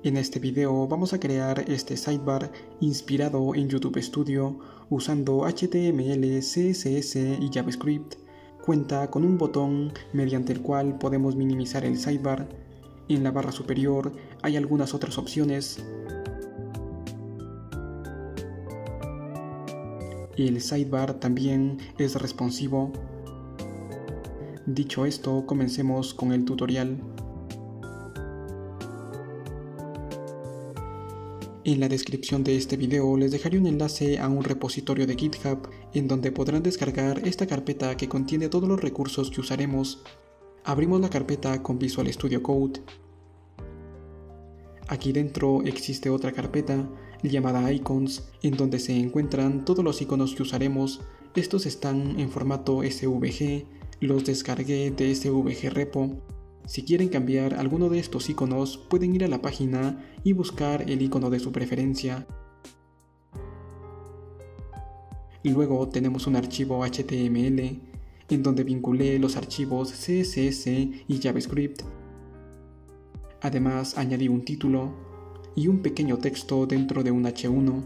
En este video vamos a crear este sidebar inspirado en YouTube Studio usando HTML, CSS y JavaScript. Cuenta con un botón mediante el cual podemos minimizar el sidebar. En la barra superior hay algunas otras opciones. El sidebar también es responsivo. Dicho esto, comencemos con el tutorial. En la descripción de este video les dejaré un enlace a un repositorio de GitHub en donde podrán descargar esta carpeta que contiene todos los recursos que usaremos. Abrimos la carpeta con Visual Studio Code. Aquí dentro existe otra carpeta llamada Icons en donde se encuentran todos los iconos que usaremos. Estos están en formato SVG, los descargué de SVG repo. Si quieren cambiar alguno de estos iconos, pueden ir a la página y buscar el icono de su preferencia. Luego tenemos un archivo HTML, en donde vinculé los archivos CSS y JavaScript. Además, añadí un título y un pequeño texto dentro de un H1.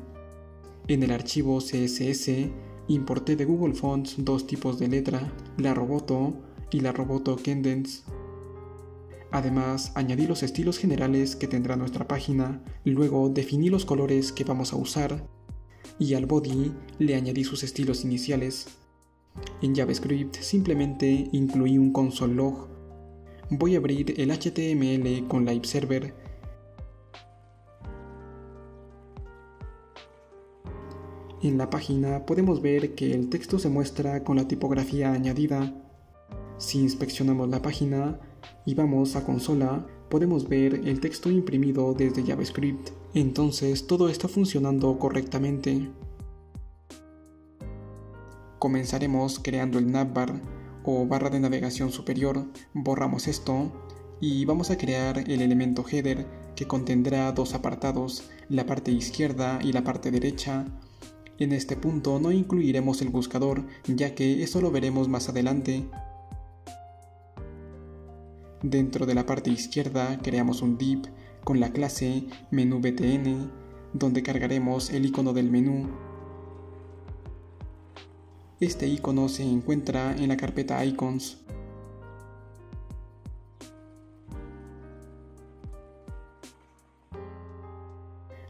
En el archivo CSS, importé de Google Fonts dos tipos de letra, la Roboto y la Roboto Cadence. Además, añadí los estilos generales que tendrá nuestra página, luego definí los colores que vamos a usar, y al body le añadí sus estilos iniciales. En JavaScript simplemente incluí un console log. Voy a abrir el HTML con Live Server. En la página podemos ver que el texto se muestra con la tipografía añadida. Si inspeccionamos la página y vamos a consola, podemos ver el texto imprimido desde JavaScript. Entonces todo está funcionando correctamente. Comenzaremos creando el navbar o barra de navegación superior. Borramos esto y vamos a crear el elemento header que contendrá dos apartados, la parte izquierda y la parte derecha. En este punto no incluiremos el buscador, ya que eso lo veremos más adelante. Dentro de la parte izquierda creamos un div con la clase menú.btn, donde cargaremos el icono del menú. Este icono se encuentra en la carpeta Icons.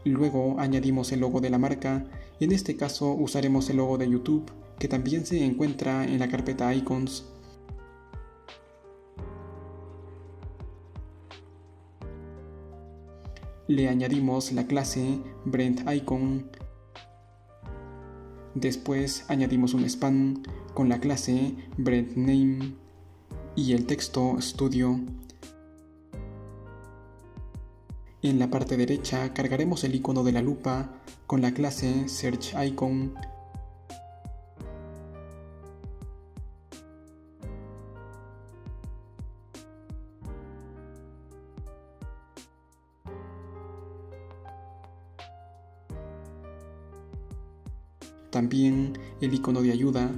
Luego añadimos el logo de la marca. En este caso usaremos el logo de YouTube, que también se encuentra en la carpeta Icons. Le añadimos la clase BrandIcon. Después añadimos un span con la clase BrandName y el texto Studio. En la parte derecha cargaremos el icono de la lupa con la clase SearchIcon. También el icono de ayuda.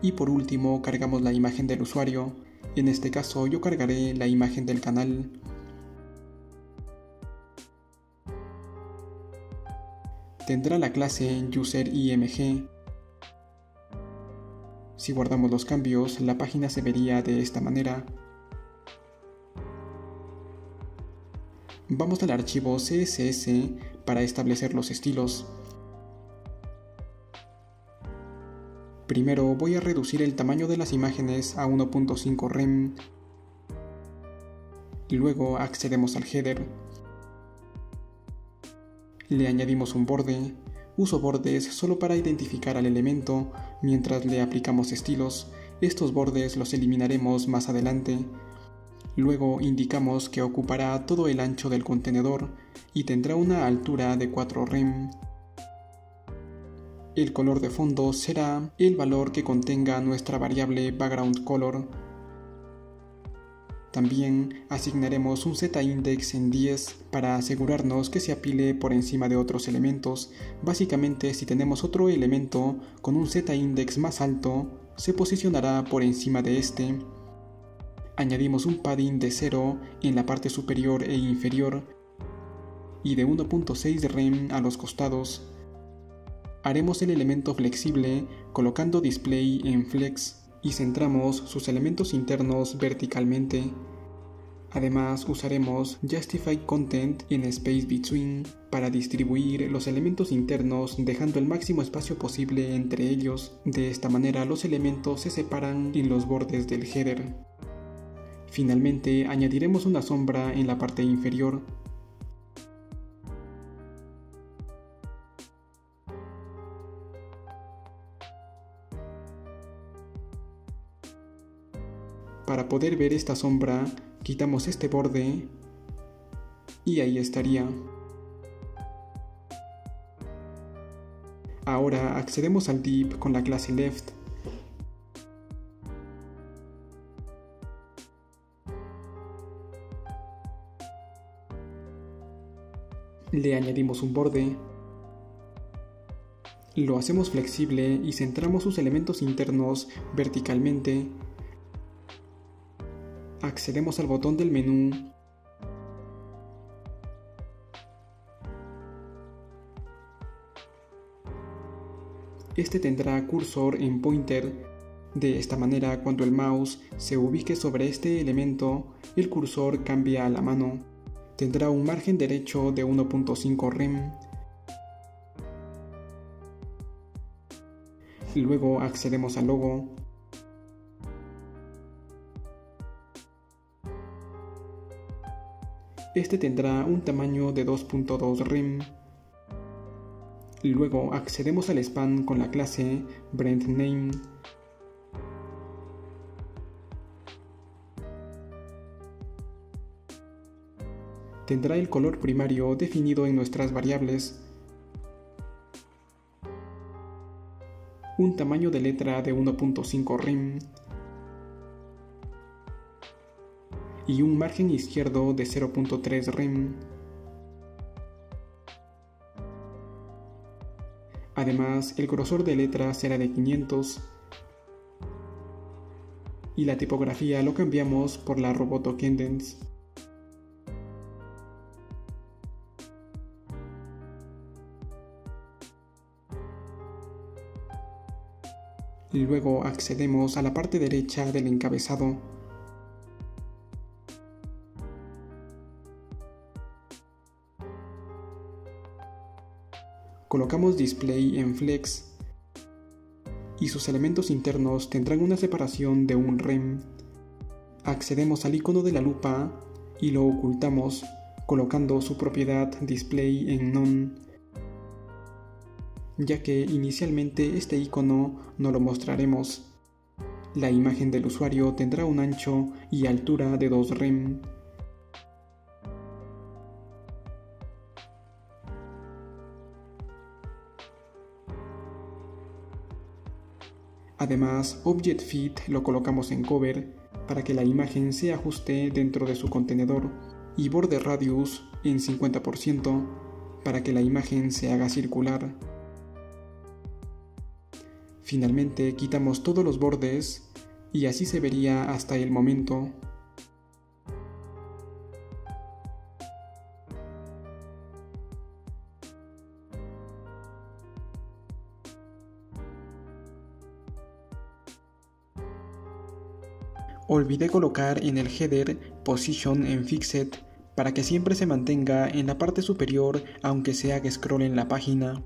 Y por último cargamos la imagen del usuario. En este caso yo cargaré la imagen del canal. Tendrá la clase UserImg. Si guardamos los cambios, la página se vería de esta manera. Vamos al archivo CSS para establecer los estilos. Primero voy a reducir el tamaño de las imágenes a 1.5 rem. Luego accedemos al header. Le añadimos un borde. Uso bordes solo para identificar al elemento mientras le aplicamos estilos. Estos bordes los eliminaremos más adelante. Luego indicamos que ocupará todo el ancho del contenedor y tendrá una altura de 4 rem. El color de fondo será el valor que contenga nuestra variable background color. También asignaremos un zIndex en 10 para asegurarnos que se apile por encima de otros elementos. Básicamente, si tenemos otro elemento con un zIndex más alto, se posicionará por encima de este. Añadimos un padding de 0 en la parte superior e inferior y de 1.6 rem a los costados. Haremos el elemento flexible colocando display en flex y centramos sus elementos internos verticalmente. Además usaremos Justify Content en Space Between para distribuir los elementos internos dejando el máximo espacio posible entre ellos. De esta manera los elementos se separan en los bordes del header. Finalmente añadiremos una sombra en la parte inferior. Para poder ver esta sombra, quitamos este borde y ahí estaría. Ahora accedemos al div con la clase left. Le añadimos un borde. Lo hacemos flexible y centramos sus elementos internos verticalmente. Accedemos al botón del menú este tendrá cursor en pointer. De esta manera, cuando el mouse se ubique sobre este elemento, el cursor cambia a la mano. Tendrá un margen derecho de 1.5 rem. Luego accedemos al logo. Este tendrá un tamaño de 2.2 rem. Luego accedemos al span con la clase BrandName. Tendrá el color primario definido en nuestras variables. Un tamaño de letra de 1.5 rem. Y un margen izquierdo de 0.3 rem. Además, el grosor de letra será de 500 y la tipografía lo cambiamos por la Roboto Cadence. Luego accedemos a la parte derecha del encabezado. Colocamos display en flex y sus elementos internos tendrán una separación de 1 rem. Accedemos al icono de la lupa y lo ocultamos colocando su propiedad display en none, ya que inicialmente este icono no lo mostraremos. La imagen del usuario tendrá un ancho y altura de 2 rem. Además, Object Fit lo colocamos en cover para que la imagen se ajuste dentro de su contenedor y Border Radius en 50% para que la imagen se haga circular. Finalmente quitamos todos los bordes y así se vería hasta el momento. Olvidé colocar en el header Position en Fixed para que siempre se mantenga en la parte superior aunque se haga scroll en la página.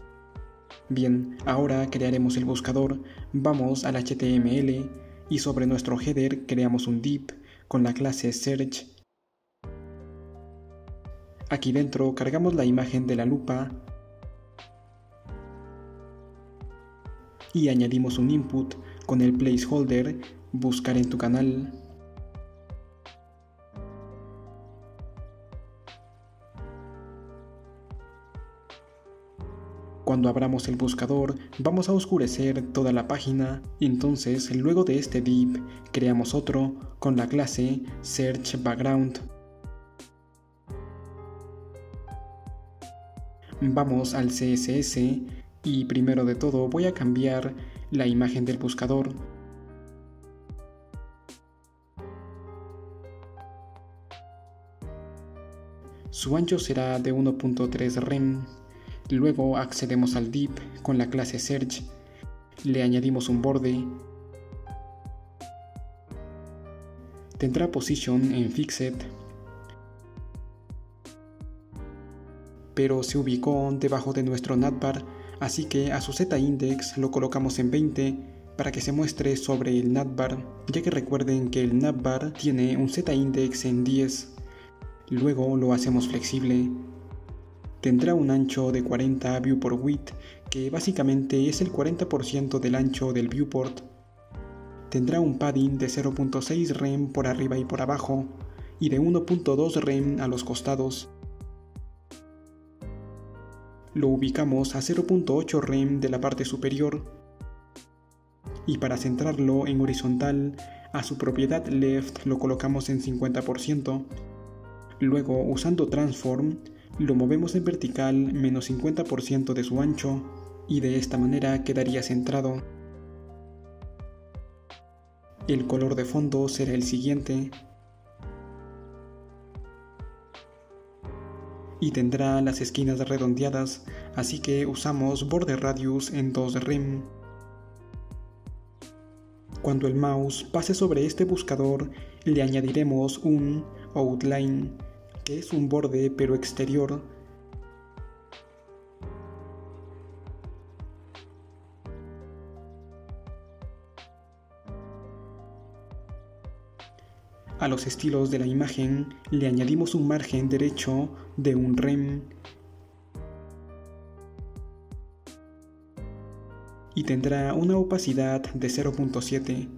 Bien, ahora crearemos el buscador. Vamos al HTML y sobre nuestro header creamos un div con la clase Search. Aquí dentro cargamos la imagen de la lupa y añadimos un input con el placeholder Buscar en tu canal. Cuando abramos el buscador, vamos a oscurecer toda la página, entonces luego de este div creamos otro con la clase Search Background. Vamos al CSS y primero de todo voy a cambiar la imagen del buscador. Su ancho será de 1.3 rem. Luego accedemos al div con la clase search, le añadimos un borde, tendrá position en fixed, pero se ubicó debajo de nuestro navbar, así que a su z-index lo colocamos en 20 para que se muestre sobre el navbar, ya que recuerden que el navbar tiene un z-index en 10. Luego lo hacemos flexible. Tendrá un ancho de 40 viewport width, que básicamente es el 40% del ancho del viewport. Tendrá un padding de 0.6 rem por arriba y por abajo, y de 1.2 rem a los costados. Lo ubicamos a 0.8 rem de la parte superior, y para centrarlo en horizontal, a su propiedad left lo colocamos en 50%. Luego, usando transform, lo movemos en vertical menos 50% de su ancho, y de esta manera quedaría centrado. El color de fondo será el siguiente, y tendrá las esquinas redondeadas, así que usamos border radius en 2 rem. Cuando el mouse pase sobre este buscador, le añadiremos un outline, que es un borde pero exterior. A los estilos de la imagen le añadimos un margen derecho de 1 rem y tendrá una opacidad de 0.7.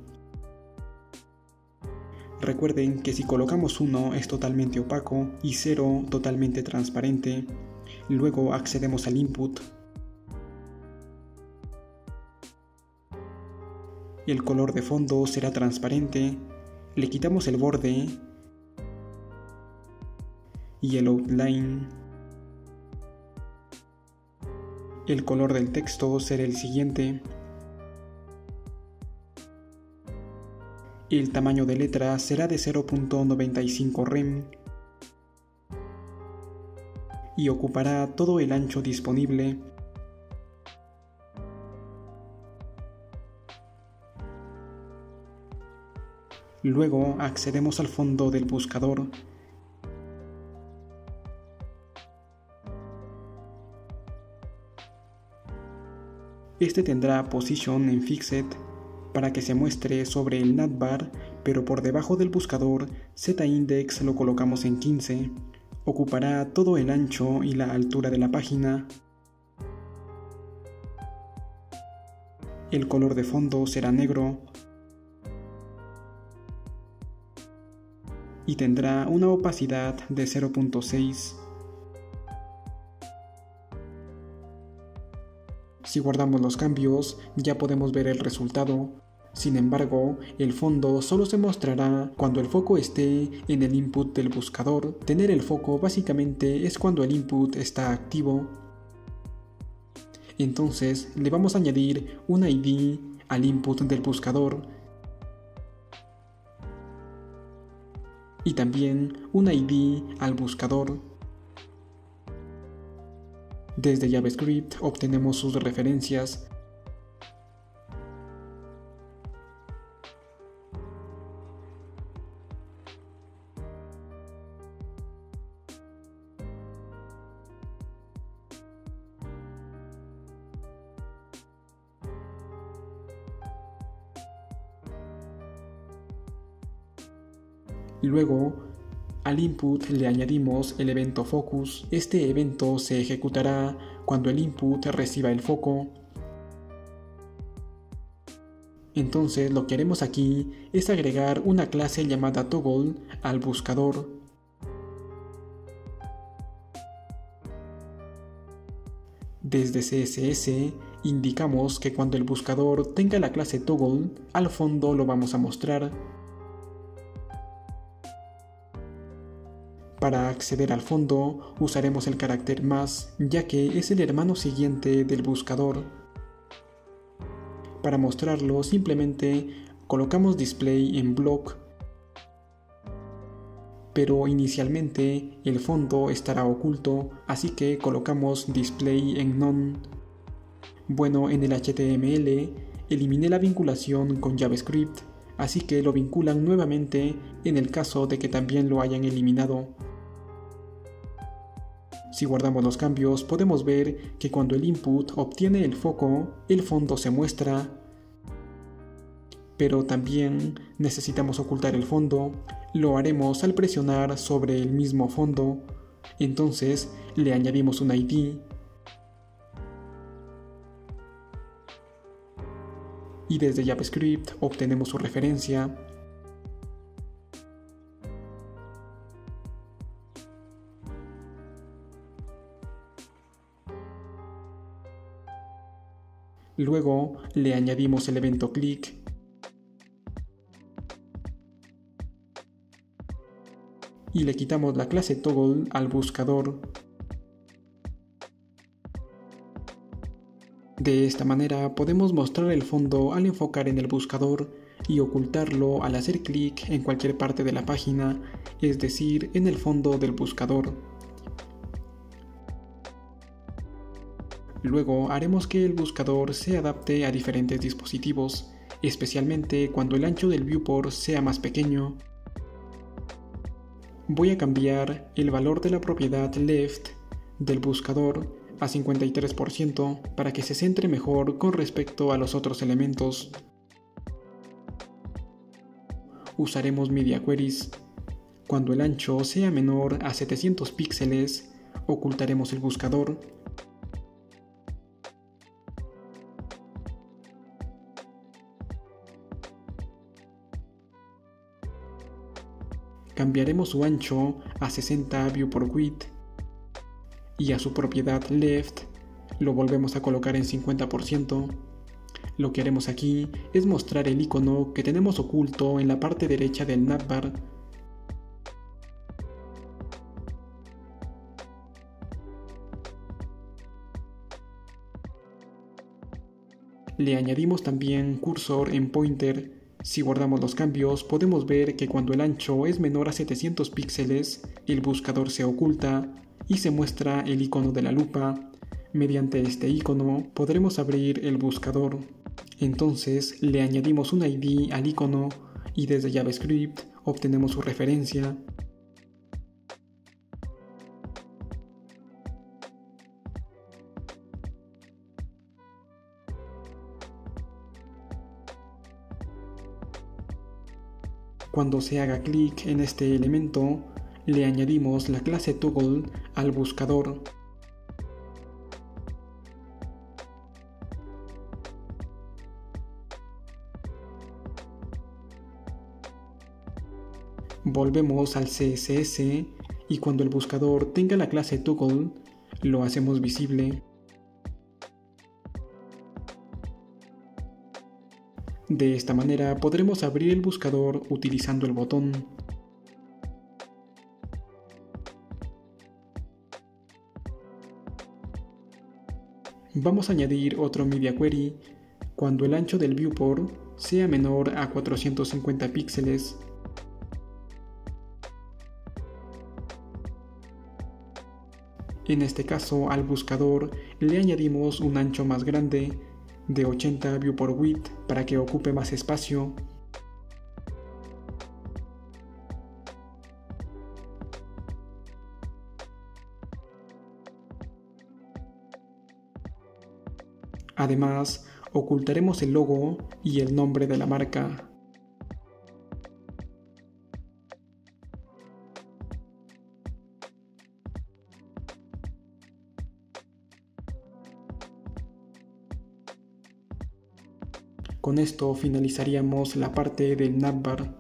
Recuerden que si colocamos 1 es totalmente opaco y 0 totalmente transparente. Luego accedemos al input. El color de fondo será transparente. Le quitamos el borde y el outline. El color del texto será el siguiente. El tamaño de letra será de 0.95 rem y ocupará todo el ancho disponible. Luego accedemos al fondo del buscador. Este tendrá position en fixed para que se muestre sobre el navbar, pero por debajo del buscador z-index lo colocamos en 15. Ocupará todo el ancho y la altura de la página. El color de fondo será negro y tendrá una opacidad de 0.6. Si guardamos los cambios, ya podemos ver el resultado. Sin embargo, el fondo solo se mostrará cuando el foco esté en el input del buscador. Tener el foco básicamente es cuando el input está activo. Entonces le vamos a añadir un ID al input del buscador y también un ID al buscador. Desde JavaScript obtenemos sus referencias. Luego, al input le añadimos el evento focus. Este evento se ejecutará cuando el input reciba el foco. Entonces lo que haremos aquí es agregar una clase llamada toggle al buscador. Desde CSS indicamos que cuando el buscador tenga la clase toggle, al fondo lo vamos a mostrar. Para acceder al fondo usaremos el carácter más, ya que es el hermano siguiente del buscador. Para mostrarlo simplemente colocamos display en block pero inicialmente el fondo estará oculto, así que colocamos Display en None. Bueno, en el HTML eliminé la vinculación con JavaScript, así que lo vinculan nuevamente en el caso de que también lo hayan eliminado. Si guardamos los cambios, podemos ver que cuando el input obtiene el foco, el fondo se muestra, pero también necesitamos ocultar el fondo. Lo haremos al presionar sobre el mismo fondo, entonces le añadimos un ID y desde JavaScript obtenemos su referencia. Luego le añadimos el evento click y le quitamos la clase toggle al buscador. De esta manera podemos mostrar el fondo al enfocar en el buscador y ocultarlo al hacer clic en cualquier parte de la página, es decir, en el fondo del buscador. Luego haremos que el buscador se adapte a diferentes dispositivos, especialmente cuando el ancho del viewport sea más pequeño. Voy a cambiar el valor de la propiedad left del buscador a 53% para que se centre mejor con respecto a los otros elementos. Usaremos Media Queries. Cuando el ancho sea menor a 700 píxeles, ocultaremos el buscador. Cambiaremos su ancho a 60 viewport width y a su propiedad left lo volvemos a colocar en 50%. Lo que haremos aquí es mostrar el icono que tenemos oculto en la parte derecha del navbar. Le añadimos también cursor en pointer. Si guardamos los cambios, podemos ver que cuando el ancho es menor a 700 píxeles, el buscador se oculta y se muestra el icono de la lupa. Mediante este icono podremos abrir el buscador. Entonces le añadimos un ID al icono y desde JavaScript obtenemos su referencia. Cuando se haga clic en este elemento, le añadimos la clase toggle al buscador. Volvemos al CSS y cuando el buscador tenga la clase toggle, lo hacemos visible. De esta manera podremos abrir el buscador utilizando el botón. Vamos a añadir otro Media Query cuando el ancho del viewport sea menor a 450 píxeles. En este caso al buscador le añadimos un ancho más grande de 80 viewport width para que ocupe más espacio. Además, ocultaremos el logo y el nombre de la marca. Con esto finalizaríamos la parte del navbar.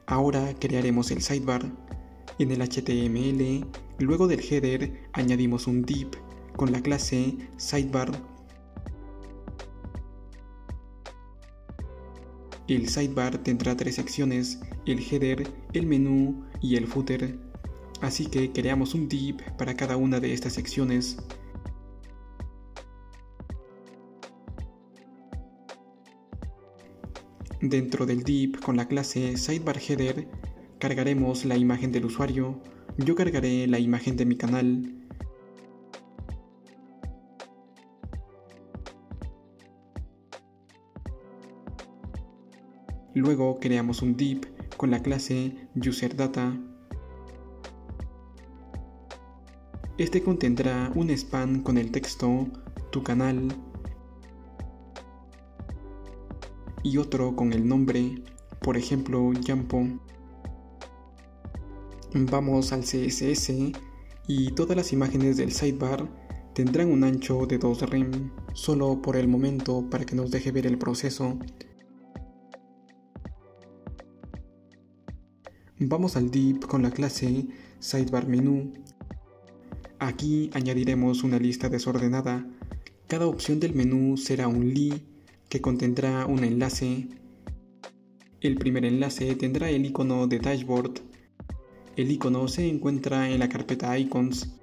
Ahora crearemos el sidebar. En el HTML, luego del header, añadimos un div con la clase sidebar. El sidebar tendrá tres secciones: el header, el menú y el footer. Así que creamos un div para cada una de estas secciones. Dentro del div con la clase SidebarHeader cargaremos la imagen del usuario. Yo cargaré la imagen de mi canal. Luego creamos un div con la clase UserData. Este contendrá un span con el texto tu canal y otro con el nombre, por ejemplo Jampo. Vamos al CSS y todas las imágenes del sidebar tendrán un ancho de 2 rem, solo por el momento para que nos deje ver el proceso. Vamos al div con la clase SidebarMenu. Aquí añadiremos una lista desordenada. Cada opción del menú será un li que contendrá un enlace. El primer enlace tendrá el icono de Dashboard. El icono se encuentra en la carpeta Icons.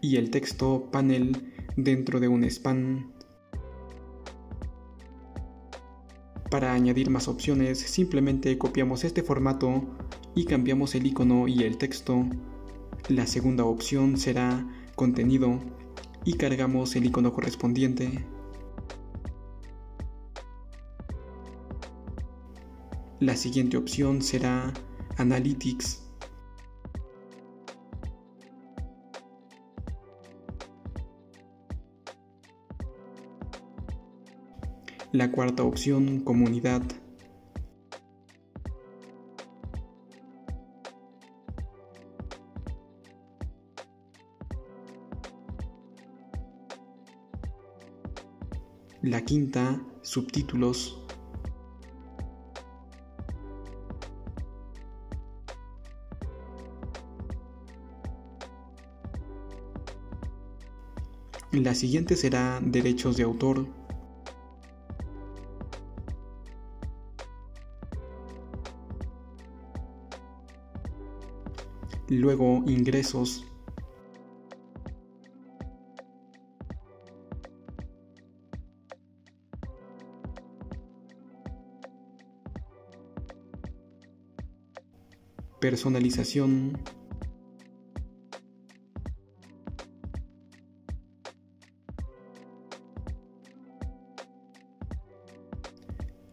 Y el texto Panel dentro de un span. Para añadir más opciones, simplemente copiamos este formato y cambiamos el icono y el texto. La segunda opción será Contenido y cargamos el icono correspondiente. La siguiente opción será Analytics. La cuarta opción, Comunidad. La quinta, Subtítulos. La siguiente será Derechos de autor. Luego Ingresos. Personalización.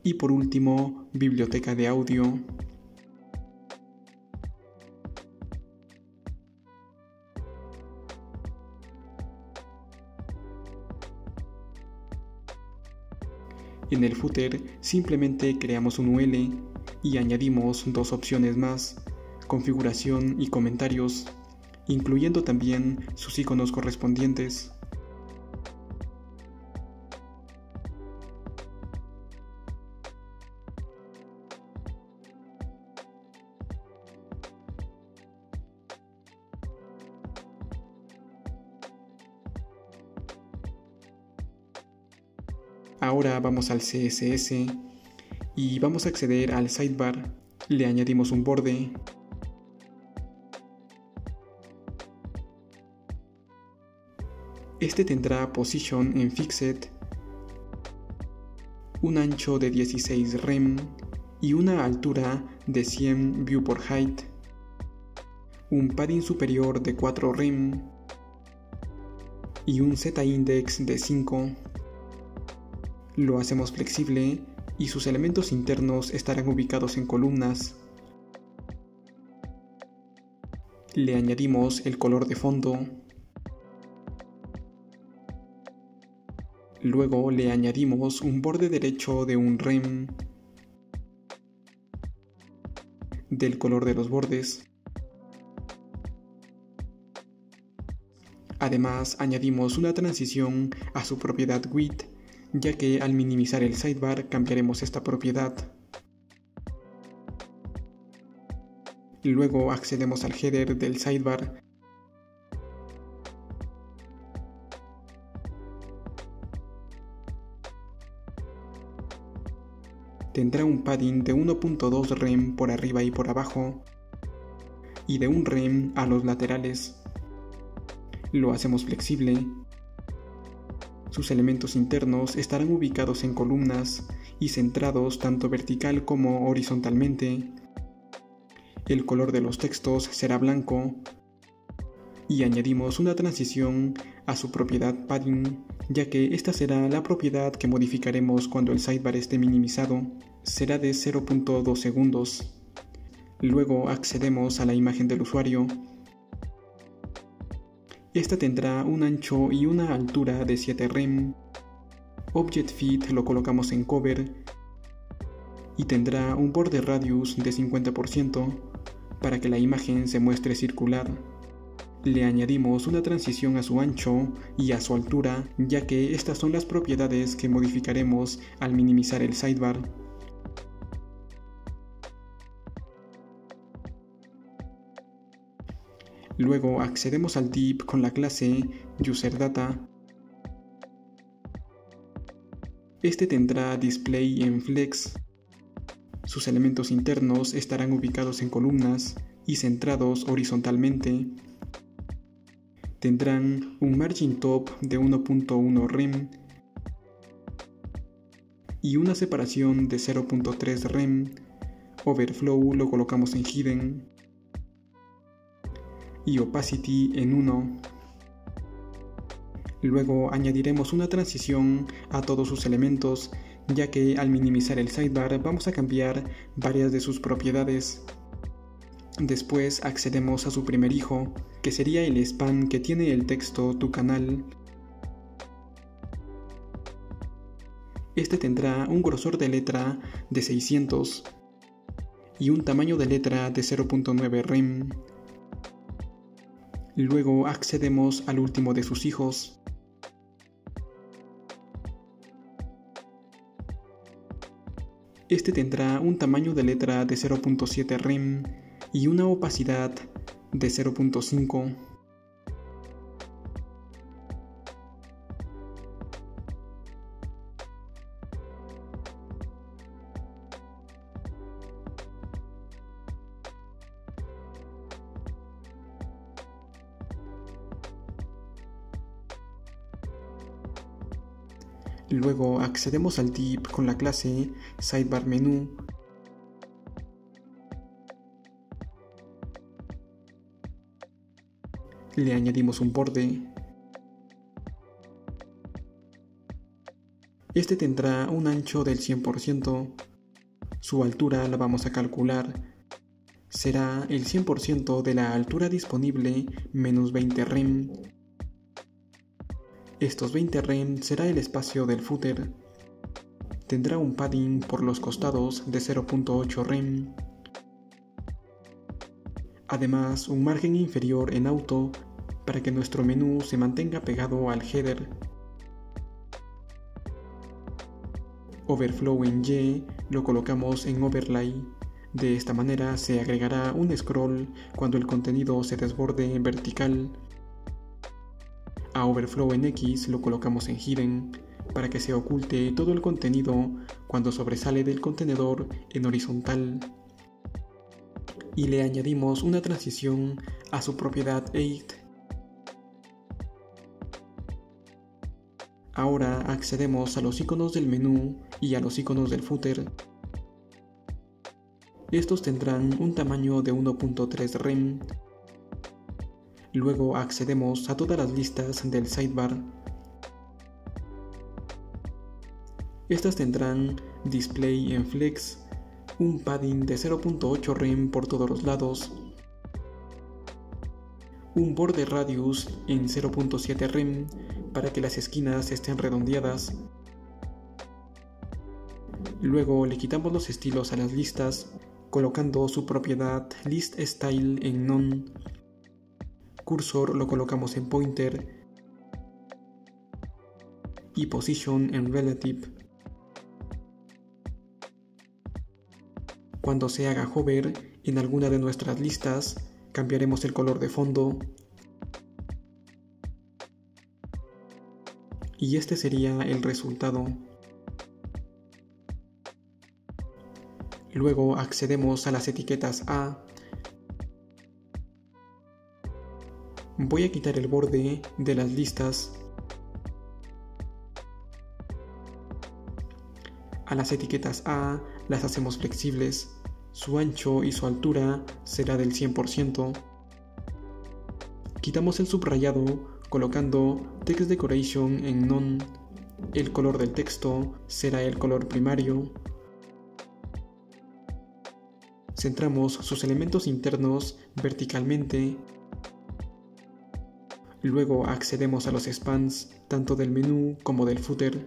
Y por último, biblioteca de audio. En el footer simplemente creamos un UL y añadimos dos opciones más, configuración y comentarios, incluyendo también sus iconos correspondientes. Ahora vamos al CSS y vamos a acceder al sidebar. Le añadimos un borde. Este tendrá position en fixed, un ancho de 16 rem y una altura de 100 viewport height, un padding superior de 4 rem y un z-index de 5. Lo hacemos flexible y sus elementos internos estarán ubicados en columnas. Le añadimos el color de fondo. Luego le añadimos un borde derecho de un rem del color de los bordes. Además, añadimos una transición a su propiedad width, ya que al minimizar el sidebar cambiaremos esta propiedad. Luego accedemos al header del sidebar. Tendrá un padding de 1.2 rem por arriba y por abajo, y de 1 rem a los laterales. Lo hacemos flexible. Sus elementos internos estarán ubicados en columnas y centrados tanto vertical como horizontalmente. El color de los textos será blanco. Y añadimos una transición a su propiedad padding, ya que esta será la propiedad que modificaremos cuando el sidebar esté minimizado. Será de 0.2 segundos. Luego accedemos a la imagen del usuario. Esta tendrá un ancho y una altura de 7 rem. Object Fit lo colocamos en cover y tendrá un border radius de 50% para que la imagen se muestre circular. Le añadimos una transición a su ancho y a su altura, ya que estas son las propiedades que modificaremos al minimizar el sidebar. Luego accedemos al div con la clase UserData. Este tendrá display en flex. Sus elementos internos estarán ubicados en columnas y centrados horizontalmente. Tendrán un margin top de 1.1 rem y una separación de 0.3 rem. Overflow lo colocamos en hidden y opacity en 1. Luego añadiremos una transición a todos sus elementos, ya que al minimizar el sidebar vamos a cambiar varias de sus propiedades. Después accedemos a su primer hijo, que sería el span que tiene el texto tu canal. Este tendrá un grosor de letra de 600 y un tamaño de letra de 0.9 rem. Luego accedemos al último de sus hijos. Este tendrá un tamaño de letra de 0.7 rem y una opacidad de 0.5. Luego accedemos al div con la clase SidebarMenu. Le añadimos un borde. Este tendrá un ancho del 100%. Su altura la vamos a calcular. Será el 100% de la altura disponible menos 20 rem. Estos 20 rem será el espacio del footer. Tendrá un padding por los costados de 0.8 rem. Además, un margen inferior en auto para que nuestro menú se mantenga pegado al header. Overflow en Y lo colocamos en overlay. De esta manera se agregará un scroll cuando el contenido se desborde en vertical. A Overflow en X lo colocamos en hidden para que se oculte todo el contenido cuando sobresale del contenedor en horizontal. Y le añadimos una transición a su propiedad 8. Ahora accedemos a los iconos del menú y a los iconos del footer. Estos tendrán un tamaño de 1.3 rem. Luego accedemos a todas las listas del sidebar. Estas tendrán display en flex, un padding de 0.8 rem por todos los lados, un border radius en 0.7 rem para que las esquinas estén redondeadas. Luego le quitamos los estilos a las listas, colocando su propiedad list style en none. Cursor lo colocamos en pointer y position en relative. Cuando se haga hover en alguna de nuestras listas, cambiaremos el color de fondo. Y este sería el resultado. Luego accedemos a las etiquetas A. Voy a quitar el borde de las listas. A las etiquetas A las hacemos flexibles, su ancho y su altura será del 100%. Quitamos el subrayado colocando Text Decoration en None. El color del texto será el color primario. Centramos sus elementos internos verticalmente. Luego accedemos a los spans tanto del menú como del footer.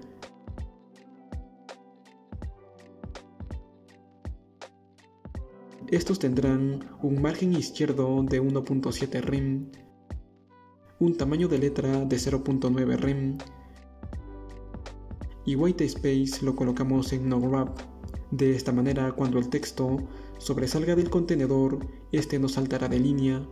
Estos tendrán un margen izquierdo de 1.7 rem, un tamaño de letra de 0.9 rem y white space lo colocamos en no wrap. De esta manera, cuando el texto sobresalga del contenedor, este no saltará de línea.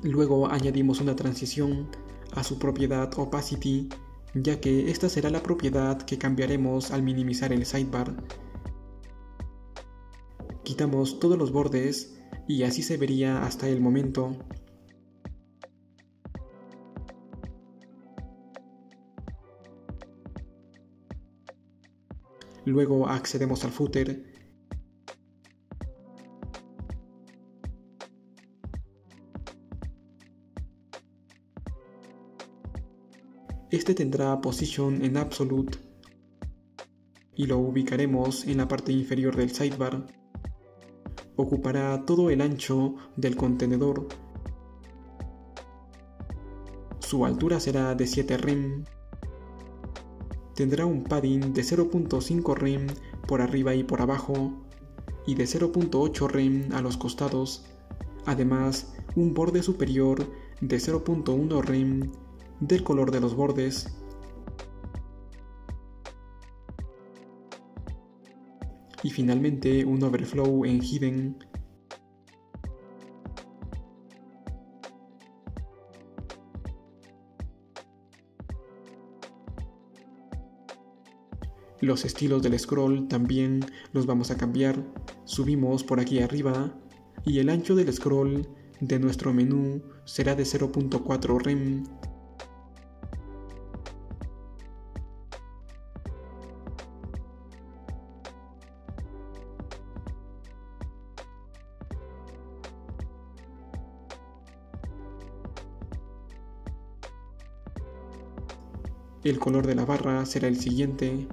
Luego añadimos una transición a su propiedad opacity, ya que esta será la propiedad que cambiaremos al minimizar el sidebar. Quitamos todos los bordes y así se vería hasta el momento. Luego accedemos al footer. Este tendrá position en absolute y lo ubicaremos en la parte inferior del sidebar. Ocupará todo el ancho del contenedor. Su altura será de 7 rem. Tendrá un padding de 0.5 rem por arriba y por abajo y de 0.8 rem a los costados. Además, un borde superior de 0.1 rem del color de los bordes. Y finalmente un overflow en hidden. Los estilos del scroll también los vamos a cambiar. Subimos por aquí arriba y el ancho del scroll de nuestro menú será de 0.4 rem. El color de la barra será el siguiente.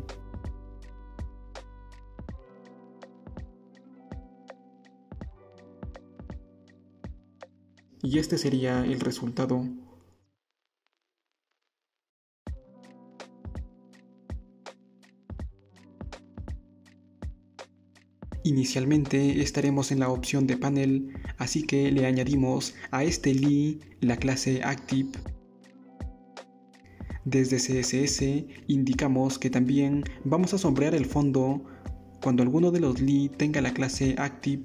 Y este sería el resultado. Inicialmente estaremos en la opción de panel, así que le añadimos a este li la clase Active. Desde CSS indicamos que también vamos a sombrear el fondo cuando alguno de los li tenga la clase Active.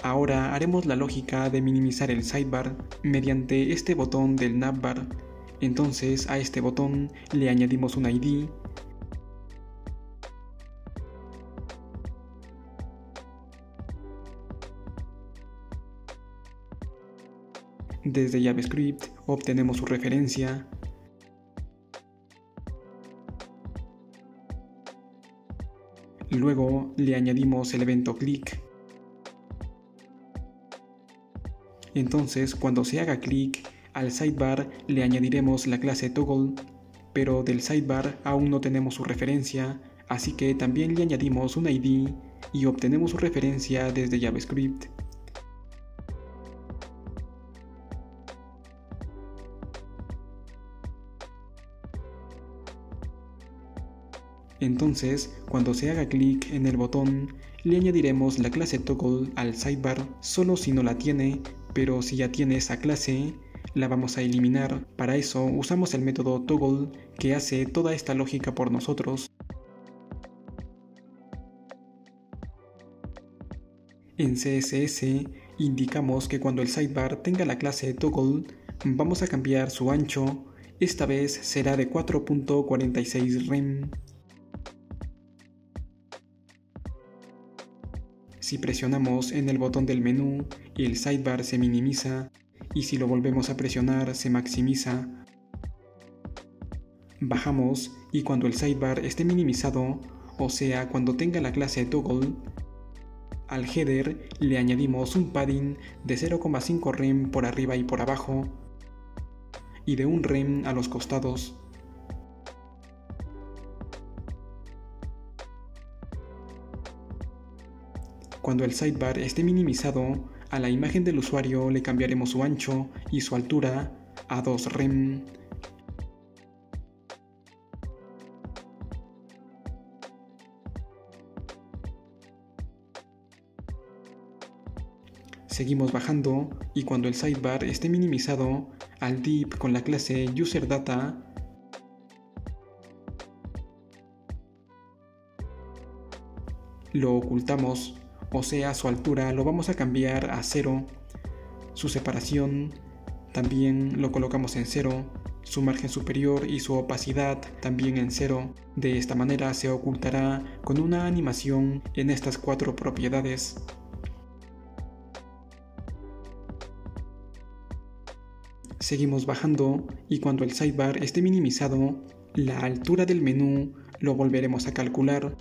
Ahora haremos la lógica de minimizar el sidebar mediante este botón del navbar. Entonces a este botón le añadimos un ID. Desde JavaScript obtenemos su referencia. Luego le añadimos el evento click. Entonces, cuando se haga clic al sidebar le añadiremos la clase toggle, pero del sidebar aún no tenemos su referencia, así que también le añadimos un ID y obtenemos su referencia desde JavaScript. Entonces, cuando se haga clic en el botón, le añadiremos la clase toggle al sidebar solo si no la tiene, pero si ya tiene esa clase, la vamos a eliminar. Para eso usamos el método toggle que hace toda esta lógica por nosotros. En CSS indicamos que cuando el sidebar tenga la clase toggle, vamos a cambiar su ancho, esta vez será de 4.46 rem. Si presionamos en el botón del menú, el sidebar se minimiza y si lo volvemos a presionar se maximiza. Bajamos y cuando el sidebar esté minimizado, o sea cuando tenga la clase toggle, al header le añadimos un padding de 0,5 rem por arriba y por abajo y de 1 rem a los costados. Cuando el sidebar esté minimizado, a la imagen del usuario le cambiaremos su ancho y su altura a 2 rem. Seguimos bajando y cuando el sidebar esté minimizado, al div con la clase UserData lo ocultamos, o sea su altura lo vamos a cambiar a 0, su separación también lo colocamos en 0, su margen superior y su opacidad también en 0. De esta manera se ocultará con una animación en estas 4 propiedades. Seguimos bajando y cuando el sidebar esté minimizado, la altura del menú lo volveremos a calcular.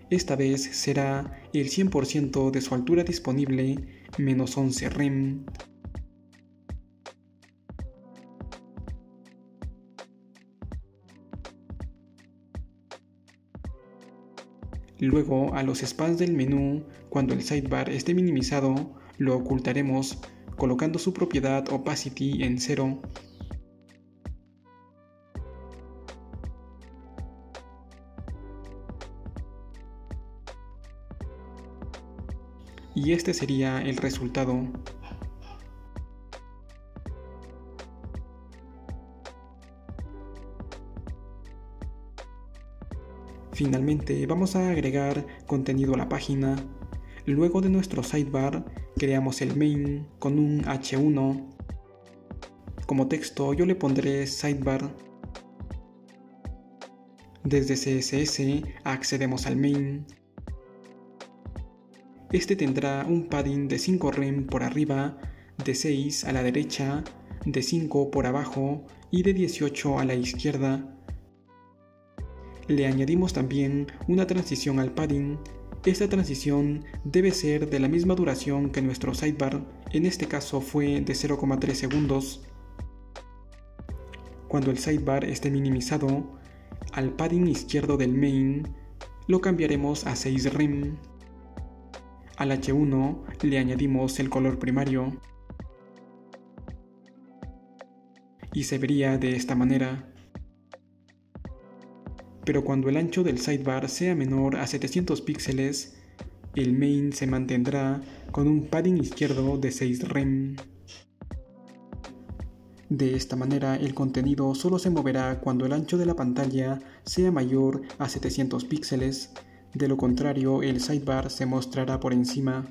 Esta vez será el 100% de su altura disponible menos 11 rem. Luego a los spans del menú, cuando el sidebar esté minimizado, lo ocultaremos colocando su propiedad opacity en 0. Y este sería el resultado. Finalmente vamos a agregar contenido a la página. Luego de nuestro sidebar, creamos el main con un h1. Como texto yo le pondré sidebar. Desde CSS accedemos al main. Este tendrá un padding de 5 rem por arriba, de 6 a la derecha, de 5 por abajo y de 18 a la izquierda. Le añadimos también una transición al padding. Esta transición debe ser de la misma duración que nuestro sidebar, en este caso fue de 0,3 segundos. Cuando el sidebar esté minimizado, al padding izquierdo del main lo cambiaremos a 6 rem. Al h1 le añadimos el color primario y se vería de esta manera. Pero cuando el ancho del sidebar sea menor a 700 píxeles, el main se mantendrá con un padding izquierdo de 6 rem. De esta manera el contenido solo se moverá cuando el ancho de la pantalla sea mayor a 700 píxeles, de lo contrario el sidebar se mostrará por encima.